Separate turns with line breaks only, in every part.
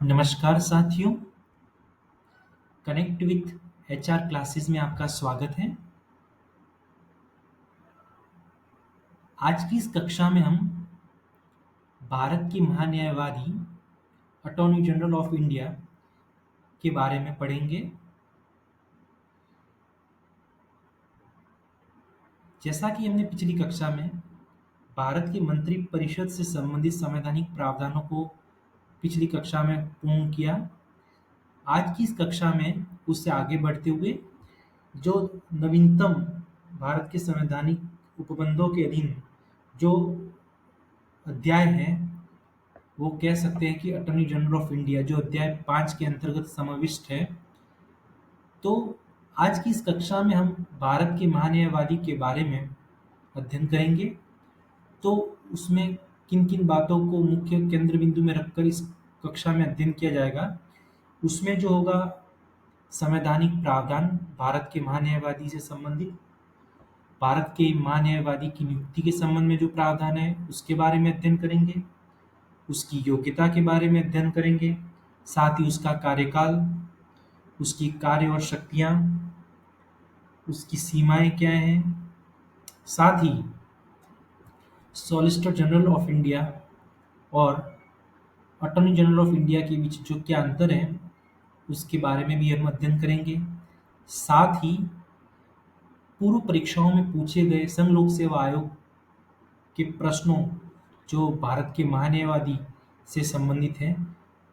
नमस्कार साथियों, connect with HR classes में आपका स्वागत है। आज की इस कक्षा में हम भारत की महान्यायवादी अटॉर्नी जनरल ऑफ इंडिया के बारे में पढ़ेंगे। जैसा कि हमने पिछली कक्षा में भारत की मंत्री परिषद से संबंधित संवैधानिक प्रावधानों को पिछली कक्षा में पूर्ण किया, आज की इस कक्षा में उससे आगे बढ़ते हुए जो नवीनतम भारत के संवैधानिक उपबंधों के अधीन जो अध्याय है वो कह सकते हैं कि अटॉर्नी जनरल ऑफ इंडिया जो अध्याय 5 के अंतर्गत समाविष्ट है। तो आज की इस कक्षा में हम भारत के महान्यायवादी के बारे में अध्ययन करेंगे। तो उसमें किन किन बातों को मुख्य केंद्र बिंदु में रखकर इस कक्षा में अध्ययन किया जाएगा, उसमें जो होगा संवैधानिक प्रावधान भारत के महान्यायवादी से संबंधित, भारत के महान्यायवादी की नियुक्ति के संबंध में जो प्रावधान है उसके बारे में अध्ययन करेंगे, उसकी योग्यता के बारे में अध्ययन करेंगे, साथ ही उसका कार्यकाल, उसकी कार्य और शक्तियाँ, उसकी सीमाएं क्या हैं, साथ ही सॉलिसिटर जनरल ऑफ इंडिया और अटॉर्नी जनरल ऑफ इंडिया के बीच जो क्या अंतर है उसके बारे में भी हम अध्ययन करेंगे। साथ ही पूर्व परीक्षाओं में पूछे गए संघ लोक सेवा आयोग के प्रश्नों जो भारत के महान्यायवादी से संबंधित हैं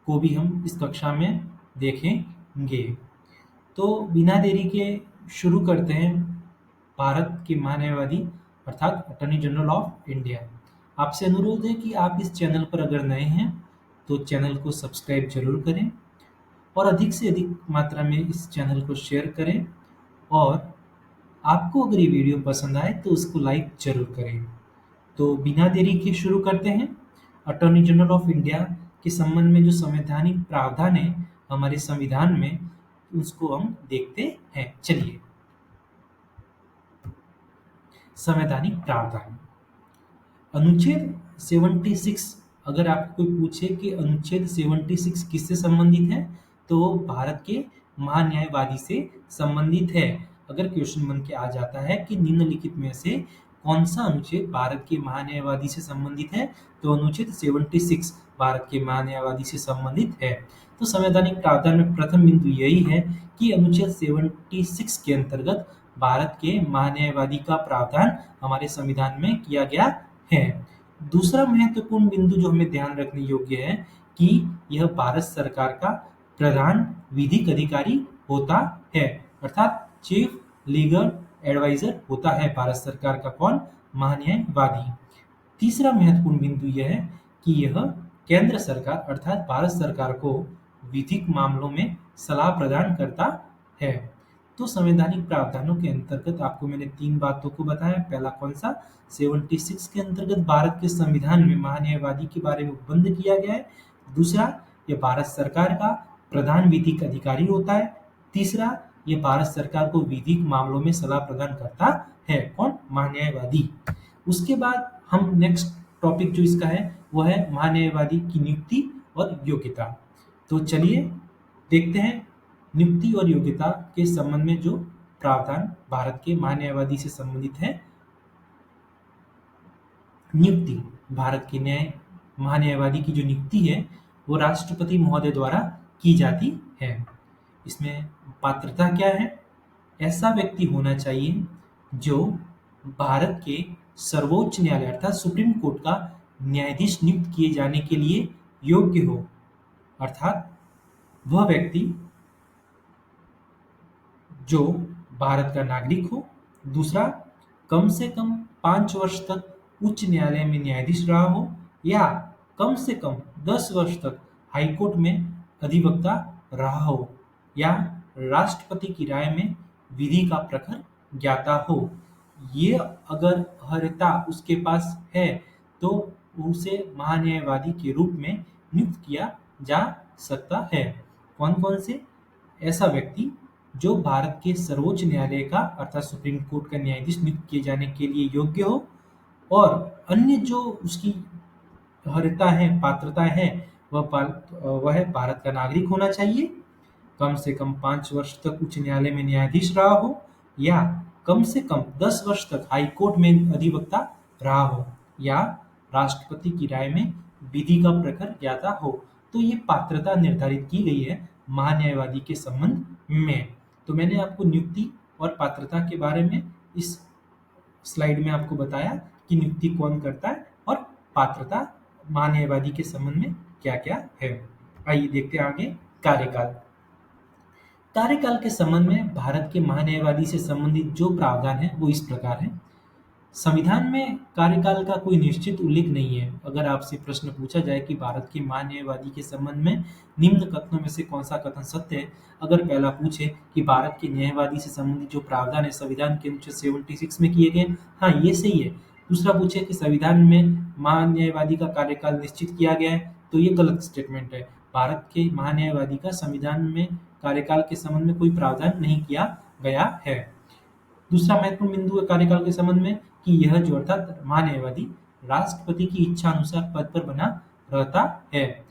को भी हम इस कक्षा में देखेंगे। तो बिना देरी के शुरू करते हैं भारत के महान्यायवादी अर्थात अटॉर्नी जनरल ऑफ इंडिया। आपसे अनुरोध है कि आप इस चैनल पर अगर नए हैं तो चैनल को सब्सक्राइब जरूर करें और अधिक से अधिक मात्रा में इस चैनल को शेयर करें, और आपको अगर ये वीडियो पसंद आए तो उसको लाइक जरूर करें। तो बिना देरी के शुरू करते हैं अटॉर्नी जनरल ऑफ इंडिया के संबंध में जो संवैधानिक प्रावधान है हमारे संविधान में, उसको हम देखते हैं। चलिए, संवैधानिक प्रावधान अनुच्छेद 76। अगर आपको कोई पूछे कि अनुच्छेद 76 किससे संबंधित है तो वो भारत के महान्यायवादी से संबंधित है। अगर क्वेश्चन बन के आ जाता है कि निम्नलिखित में से कौन सा अनुच्छेद भारत के महान्यायवादी से संबंधित है, तो अनुच्छेद 76 भारत के महान्यायवादी से संबंधित है। तो संवैधानिक प्रावधान में प्रथम बिंदु यही है कि अनुच्छेद 76 के अंतर्गत भारत के महान्यायवादी का प्रावधान हमारे संविधान में किया गया है। दूसरा महत्वपूर्ण बिंदु जो हमें ध्यान रखने योग्य है कि यह भारत सरकार का प्रधान विधिक अधिकारी होता है, अर्थात चीफ लीगल एडवाइजर होता है भारत सरकार का कौन, महान्यायवादी। तीसरा महत्वपूर्ण बिंदु यह है कि यह केंद्र सरकार अर्थात भारत सरकार को विधिक मामलों में सलाह प्रदान करता है। तो संवैधानिक प्रावधानों के अंतर्गत आपको मैंने तीन बातों को बताया। पहला कौन सा, 76 के अंतर्गत भारत के संविधान में महान्यायवादी के बारे में उपबंध किया गया है। दूसरा, यह भारत सरकार का प्रधान विधिक अधिकारी होता है। तीसरा, यह भारत सरकार को विधिक मामलों में सलाह प्रदान करता है, कौन, महान्यायवादी। उसके बाद हम नेक्स्ट टॉपिक जो इसका है वो है महान्यायवादी की नियुक्ति और योग्यता। तो चलिए देखते हैं नियुक्ति और योग्यता के संबंध में जो प्रावधान भारत के महान्यायवादी से संबंधित है। नियुक्ति, भारत के महान्यायवादी की जो नियुक्ति है वो राष्ट्रपति महोदय द्वारा की जाती है। इसमें पात्रता क्या है, ऐसा व्यक्ति होना चाहिए जो भारत के सर्वोच्च न्यायालय अर्थात सुप्रीम कोर्ट का न्यायाधीश नियुक्त किए जाने के लिए योग्य हो, अर्थात वह व्यक्ति जो भारत का नागरिक हो। दूसरा, कम से कम 5 वर्ष तक उच्च न्यायालय में न्यायाधीश रहा हो या कम से कम 10 वर्ष तक हाईकोर्ट में अधिवक्ता रहा हो या राष्ट्रपति की राय में विधि का प्रखर ज्ञाता हो। ये अगर अर्हता उसके पास है तो उसे महान्यायवादी के रूप में नियुक्त किया जा सकता है। कौन कौन से, ऐसा व्यक्ति जो भारत के सर्वोच्च न्यायालय का अर्थात सुप्रीम कोर्ट का न्यायाधीश नियुक्त किए जाने के लिए योग्य हो, और अन्य जो उसकी अर्हता है, पात्रता है, वह भारत का नागरिक होना चाहिए, कम से कम 5 वर्ष तक उच्च न्यायालय में न्यायाधीश रहा हो, या कम से कम 10 वर्ष तक हाई कोर्ट में अधिवक्ता रहा हो, या राष्ट्रपति की राय में विधि का प्रखर ज्ञाता हो। तो ये पात्रता निर्धारित की गई है महान्यायवादी के संबंध में। तो मैंने आपको नियुक्ति और पात्रता के बारे में इस स्लाइड में आपको बताया कि नियुक्ति कौन करता है और पात्रता महान्यायवादी के संबंध में क्या क्या है। आइए देखते हैं आगे। कार्यकाल। कार्यकाल के संबंध में भारत के महान्यायवादी से संबंधित जो प्रावधान है वो इस प्रकार है। संविधान में कार्यकाल का कोई निश्चित उल्लेख नहीं है। अगर आपसे प्रश्न पूछा जाए कि भारत के महान्यायवादी के संबंध में निम्न कथनों में से कौन सा कथन सत्य है, अगर पहला पूछे कि भारत के न्यायवादी से संबंधित जो प्रावधान है संविधान के अनुच्छेद 76 में किए गए, हाँ ये सही है। दूसरा पूछे कि संविधान में महान्यायवादी का कार्यकाल निश्चित किया गया है, तो ये गलत स्टेटमेंट है। भारत के महान्यायवादी का संविधान में कार्यकाल के संबंध में कोई प्रावधान नहीं किया गया है। दूसरा महत्वपूर्ण बिंदु है कार्यकाल के संबंध में कि यह जो अर्थात महान्यायवादी राष्ट्रपति की इच्छा अनुसार पद पर बना रहता है।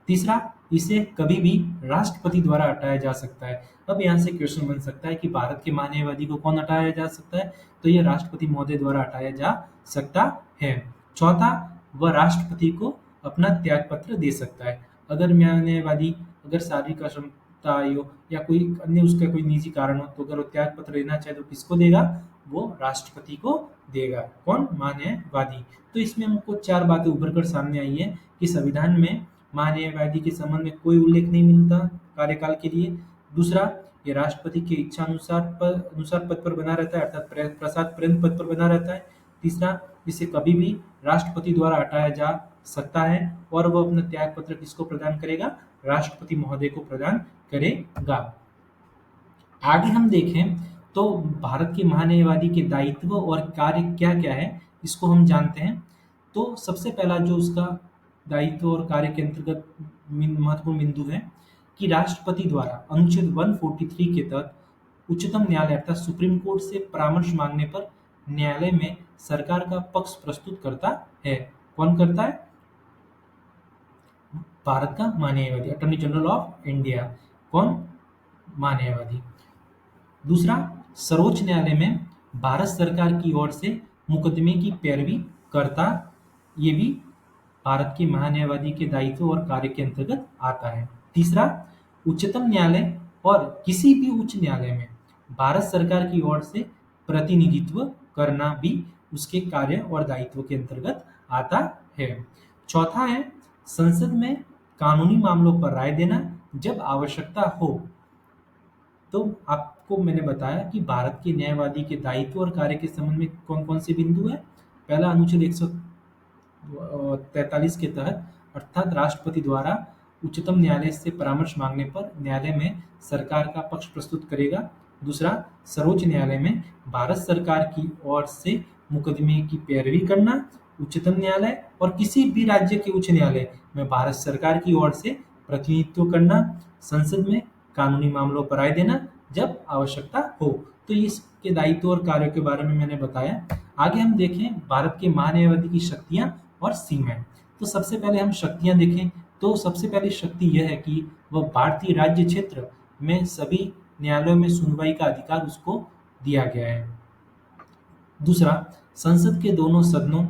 तीसरा, इसे कभी भी राष्ट्रपति द्वारा हटाया जा सकता है। अब यहाँ से क्वेश्चन बन सकता है कि भारत के महान्यायवादी को कौन हटाया जा सकता है, तो यह राष्ट्रपति महोदय द्वारा हटाया जा सकता है। चौथा, वह राष्ट्रपति को अपना त्याग पत्र दे सकता है। अगर न्यायवादी अगर शारीरिक अक्षमता हो या कोई अन्य उसका कोई निजी कारण हो, तो अगर वो त्याग पत्र देना चाहे तो किसको देगा, वो राष्ट्रपति को देगा। कौन, महान्यायवादी। तो इसमें हमको 4 बातें उभर कर सामने आई है कि संविधान में महान्यायवादी के संबंध में कोई उल्लेख नहीं मिलता कार्यकाल के लिए। दूसरा, ये राष्ट्रपति की इच्छा अनुसार पद पर बना रहता है, अर्थात प्रसाद पर्यंत पद पर बना रहता है। तीसरा, इसे कभी भी राष्ट्रपति द्वारा हटाया जा सकता है और वह अपना त्याग पत्र किसको प्रदान करेगा, राष्ट्रपति महोदय को प्रदान करेगा। आगे हम देखें तो भारत के महान्यायवादी के दायित्व और कार्य क्या क्या है, इसको हम जानते हैं। तो सबसे पहला जो उसका दायित्व और कार्य के अंतर्गत महत्वपूर्ण बिंदु है कि राष्ट्रपति द्वारा अनुच्छेद 143 के तहत उच्चतम न्यायालय अर्थात सुप्रीम कोर्ट से परामर्श मांगने पर न्यायालय में सरकार का पक्ष प्रस्तुत करता है। कौन करता है, भारत का महान्यायवादी, अटॉर्नी जनरल ऑफ इंडिया। कौन, महान्यायवादी। दूसरा, सर्वोच्च न्यायालय में भारत सरकार की ओर से मुकदमे की पैरवी करता, ये भी भारत के महान्यायवादी के दायित्व और कार्य के अंतर्गत आता है। तीसरा, उच्चतम न्यायालय और किसी भी उच्च न्यायालय में भारत सरकार की ओर से प्रतिनिधित्व करना भी उसके कार्य और दायित्व के अंतर्गत आता है। चौथा है, संसद में कानूनी मामलों पर राय देना जब आवश्यकता हो। तो आपको मैंने बताया कि भारत के न्यायवादी के दायित्व और कार्य के संबंध में कौन कौन से बिंदु है। पहला, अनुच्छेद 143 के तहत अर्थात राष्ट्रपति द्वारा उच्चतम न्यायालय से परामर्श मांगने पर न्यायालय में सरकार का पक्ष प्रस्तुत करेगा। दूसरा, सर्वोच्च न्यायालय में भारत सरकार की ओर से मुकदमे की पैरवी करना, उच्चतम न्यायालय और किसी भी राज्य के उच्च न्यायालय में भारत सरकार की ओर से प्रतिनिधित्व करना, संसद में कानूनी मामलों पर राय देना जब आवश्यकता हो। तो इसके दायित्व और कार्यों के बारे में मैंने बताया। आगे हम देखें भारत के महान्यायवादी की शक्तियां और सीमाएं। तो सबसे पहले हम शक्तियां देखें तो सबसे पहली शक्ति यह है कि वह भारतीय राज्य क्षेत्र में सभी न्यायालयों में सुनवाई का अधिकार उसको दिया गया है। दूसरा, संसद के दोनों सदनों,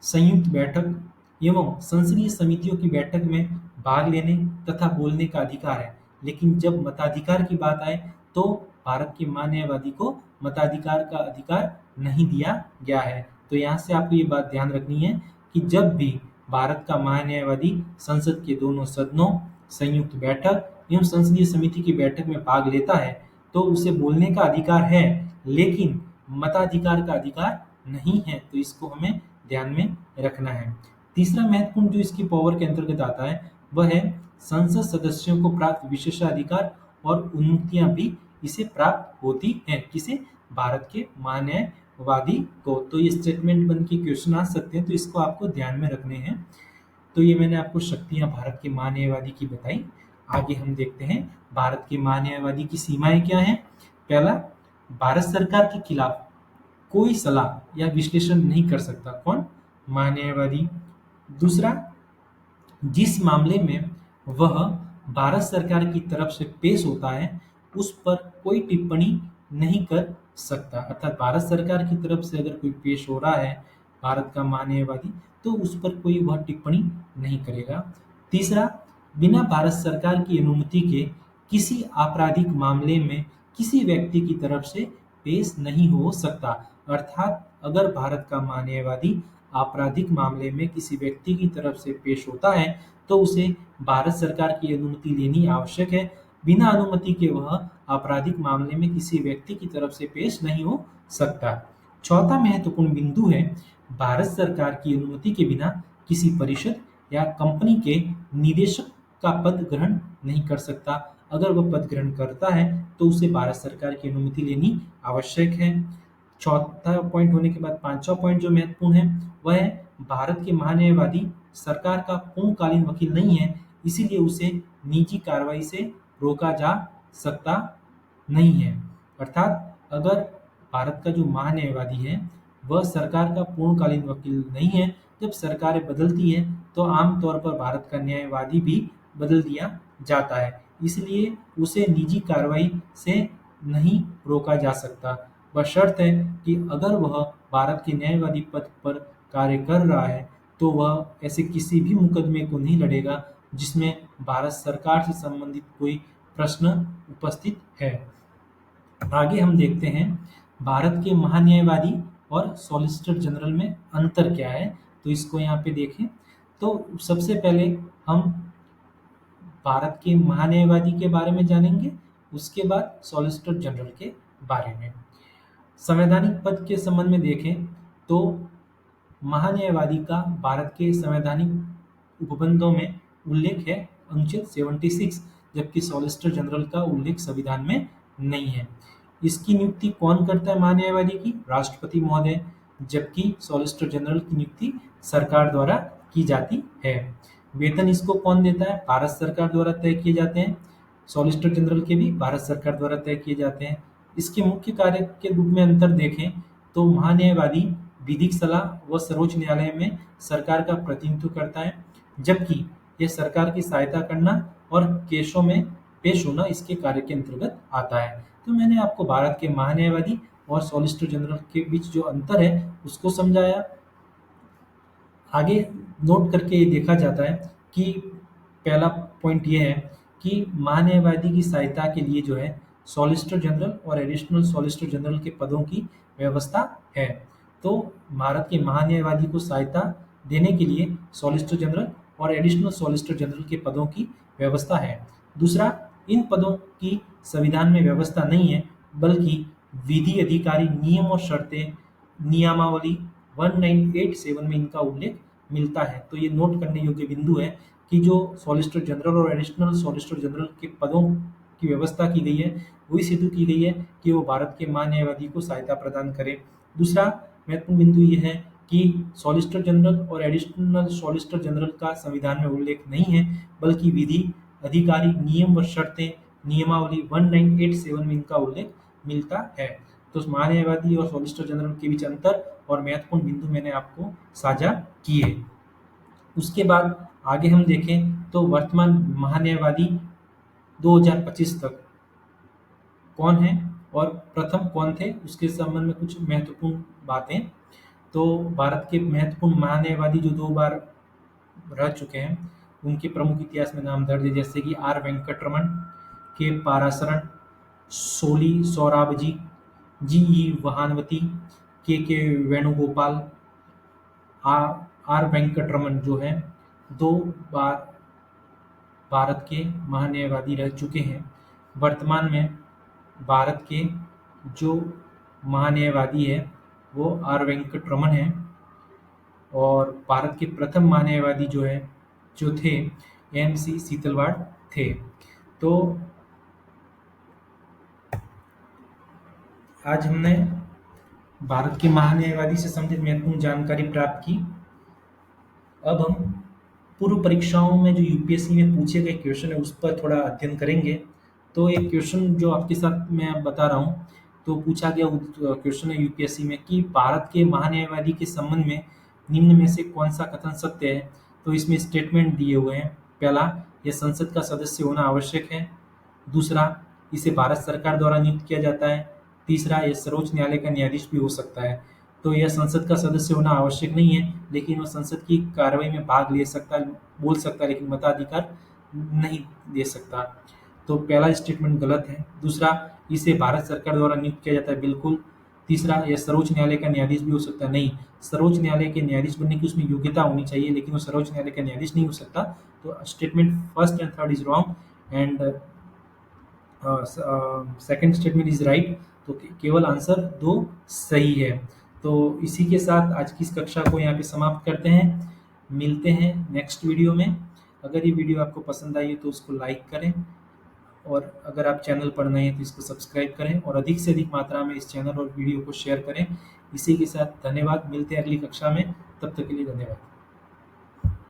संयुक्त बैठक एवं संसदीय समितियों की बैठक में भाग लेने तथा बोलने का अधिकार है। लेकिन जब मताधिकार की बात आए तो भारत के महान्यायवादी को मताधिकार का अधिकार नहीं दिया गया है। तो यहाँ से आपको ये बात ध्यान रखनी है कि जब भी भारत का महान्यायवादी संसद के दोनों सदनों, संयुक्त बैठक एवं संसदीय समिति की बैठक में भाग लेता है तो उसे बोलने का अधिकार है, लेकिन मताधिकार का अधिकार नहीं है। तो इसको हमें ध्यान में रखना है। तीसरा महत्वपूर्ण जो इसकी पावर के अंतर्गत आता है वह है संसद सदस्यों को प्राप्त विशेषाधिकार और उन्नतियां भी इसे प्राप्त होती हैं। किसे, भारत के महान्यायवादी को। तो ये स्टेटमेंट बन के क्वेश्चन आ सकते हैं, तो इसको आपको ध्यान में रखने हैं। तो ये मैंने आपको शक्तियां भारत के महान्यायवादी की बताई। आगे हम देखते हैं भारत के महान्यायवादी की सीमाएं क्या हैं। पहला, भारत सरकार के खिलाफ कोई सलाह या विश्लेषण नहीं कर सकता। कौन, महान्यायवादी। दूसरा, जिस मामले में वह भारत सरकार की तरफ से पेश होता है उस पर कोई टिप्पणी नहीं कर सकता। अर्थात भारत सरकार की तरफ से अगर कोई पेश हो रहा है भारत का महान्यायवादी, तो उस पर कोई वह टिप्पणी नहीं करेगा। तीसरा, बिना भारत सरकार की अनुमति के किसी आपराधिक मामले में किसी व्यक्ति की तरफ से पेश नहीं हो सकता। अर्थात अगर भारत का महान्यायवादी आपराधिक मामले में किसी व्यक्ति की तरफ से पेश होता है तो उसे भारत सरकार की अनुमति लेनी आवश्यक है। बिना अनुमति के वह आपराधिक मामले में किसी व्यक्ति की तरफ से पेश नहीं हो सकता। चौथा महत्वपूर्ण बिंदु है, भारत सरकार की अनुमति के बिना किसी परिषद या कंपनी के निदेशक का पद ग्रहण नहीं कर सकता। अगर वह पद ग्रहण करता है तो उसे भारत सरकार की अनुमति लेनी आवश्यक है। चौथा पॉइंट होने के बाद पांचवा पॉइंट जो महत्वपूर्ण है वह है, भारत के महान्यायवादी सरकार का पूर्णकालीन वकील नहीं है, इसीलिए उसे निजी कार्रवाई से रोका जा सकता नहीं है। अर्थात अगर भारत का जो महान्यायवादी है वह सरकार का पूर्णकालीन वकील नहीं है, जब सरकारें बदलती है तो आमतौर पर भारत का न्यायवादी भी बदल दिया जाता है, इसलिए उसे निजी कार्रवाई से नहीं रोका जा सकता। बशर्ते है कि अगर वह भारत के न्यायवादी पद पर कार्य कर रहा है तो वह ऐसे किसी भी मुकदमे को नहीं लड़ेगा जिसमें भारत सरकार से संबंधित कोई प्रश्न उपस्थित है। आगे हम देखते हैं भारत के महान्यायवादी और सॉलिसिटर जनरल में अंतर क्या है। तो इसको यहाँ पे देखें तो सबसे पहले हम भारत के महान्यायवादी के बारे में जानेंगे, उसके बाद सॉलिसिटर जनरल के बारे में। संवैधानिक पद के संबंध में देखें तो महान्यायवादी का भारत के संवैधानिक उपबंधों में उल्लेख है अनुच्छेद 76, जबकि सॉलिसिटर जनरल का उल्लेख संविधान में नहीं है। इसकी नियुक्ति कौन करता है महान्यायवादी की? राष्ट्रपति महोदय, जबकि सॉलिसिटर जनरल की नियुक्ति सरकार द्वारा की जाती है। वेतन इसको कौन देता है? भारत सरकार द्वारा तय किए जाते हैं। सॉलिसिटर जनरल के भी भारत सरकार द्वारा तय किए जाते हैं। इसके मुख्य कार्य के रूप में अंतर देखें तो महान्यायवादी विधिक सलाह व सर्वोच्च न्यायालय में सरकार का प्रतिनिधित्व करता है, जबकि यह सरकार की सहायता करना और केसों में पेश होना इसके कार्य के अंतर्गत आता है। तो मैंने आपको भारत के महान्यायवादी और सॉलिसिटर जनरल के बीच जो अंतर है उसको समझाया। आगे नोट करके ये देखा जाता है कि पहला पॉइंट ये है कि महान्यायवादी की सहायता के लिए जो है सॉलिसिटर जनरल और एडिशनल सॉलिसिटर जनरल के पदों की व्यवस्था है। तो भारत के महान्यायवादी को सहायता देने के लिए सॉलिसिटर जनरल और एडिशनल सॉलिसिटर जनरल के पदों की व्यवस्था है। दूसरा, इन पदों की संविधान में व्यवस्था नहीं है, बल्कि विधि अधिकारी नियम और शर्तें नियमावली 1987 में इनका उल्लेख मिलता है। तो ये नोट करने योग्य बिंदु है कि जो सॉलिसिटर जनरल और एडिशनल सॉलिसिटर जनरल के पदों की व्यवस्था की गई है वो इस हेतु की गई है कि वो भारत के महान्यायवादी को सहायता प्रदान करें। दूसरा महत्वपूर्ण बिंदु ये है कि सॉलिसिटर जनरल और एडिशनल सॉलिसिटर जनरल का संविधान में उल्लेख नहीं है, बल्कि विधि अधिकारी नियम व शर्तें नियमावली 1987 में इनका उल्लेख मिलता है। तो महान्यायवादी और सॉलिसिटर जनरल के बीच अंतर और महत्वपूर्ण बिंदु मैंने आपको साझा किए। उसके बाद आगे हम देखें तो वर्तमान महान्यायवादी 2025 तक कौन है और प्रथम कौन थे, उसके संबंध में कुछ महत्वपूर्ण बातें। तो भारत के महत्वपूर्ण महान्यायवादी जो 2 बार रह चुके हैं उनके प्रमुख इतिहास में नाम दर्ज है, जैसे कि आर वेंकटरमन, के पारासरन, सोली सोराबजी, जी ई वहानवती, के वेणुगोपाल। आर वेंकटरमन जो है 2 बार भारत के महान्यायवादी रह चुके हैं। वर्तमान में भारत के जो महान्यायवादी है वो आर वेंकटरमन है और भारत के प्रथम महान्यायवादी जो थे एम.सी. सीतलवाड़ थे। तो आज हमने भारत के महान्यायवादी से संबंधित महत्वपूर्ण जानकारी प्राप्त की। अब हम पूर्व परीक्षाओं में जो यूपीएससी में पूछे गए क्वेश्चन है उस पर थोड़ा अध्ययन करेंगे। तो एक क्वेश्चन जो आपके साथ मैं बता रहा हूँ, तो पूछा गया क्वेश्चन है यूपीएससी में कि भारत के महान्यायवादी के संबंध में निम्न में से कौन सा कथन सत्य है। तो इसमें स्टेटमेंट दिए हुए हैं। पहला, यह संसद का सदस्य होना आवश्यक है। दूसरा, इसे भारत सरकार द्वारा नियुक्त किया जाता है। तीसरा, यह सर्वोच्च न्यायालय का न्यायाधीश भी हो सकता है। तो यह संसद का सदस्य होना आवश्यक नहीं है, लेकिन वह संसद की कार्रवाई में भाग ले सकता है, बोल सकता है, लेकिन मताधिकार नहीं दे सकता। तो पहला स्टेटमेंट गलत है। दूसरा, इसे भारत सरकार द्वारा नियुक्त किया जाता है, बिल्कुल। तीसरा, यह सर्वोच्च न्यायालय का न्यायाधीश भी हो सकता है, नहीं। सर्वोच्च न्यायालय के न्यायाधीश बनने की उसमें योग्यता होनी चाहिए, लेकिन वो सर्वोच्च न्यायालय का न्यायाधीश नहीं हो सकता। तो statement first and third is wrong and second statement is right. तो केवल आंसर दो सही है। तो इसी के साथ आज की इस कक्षा को यहाँ पे समाप्त करते हैं। मिलते हैं नेक्स्ट वीडियो में। अगर ये वीडियो आपको पसंद आई है तो उसको लाइक करें, और अगर आप चैनल पर नए हैं तो इसको सब्सक्राइब करें, और अधिक से अधिक मात्रा में इस चैनल और वीडियो को शेयर करें। इसी के साथ धन्यवाद। मिलते हैं अगली कक्षा में। तब तक के लिए धन्यवाद।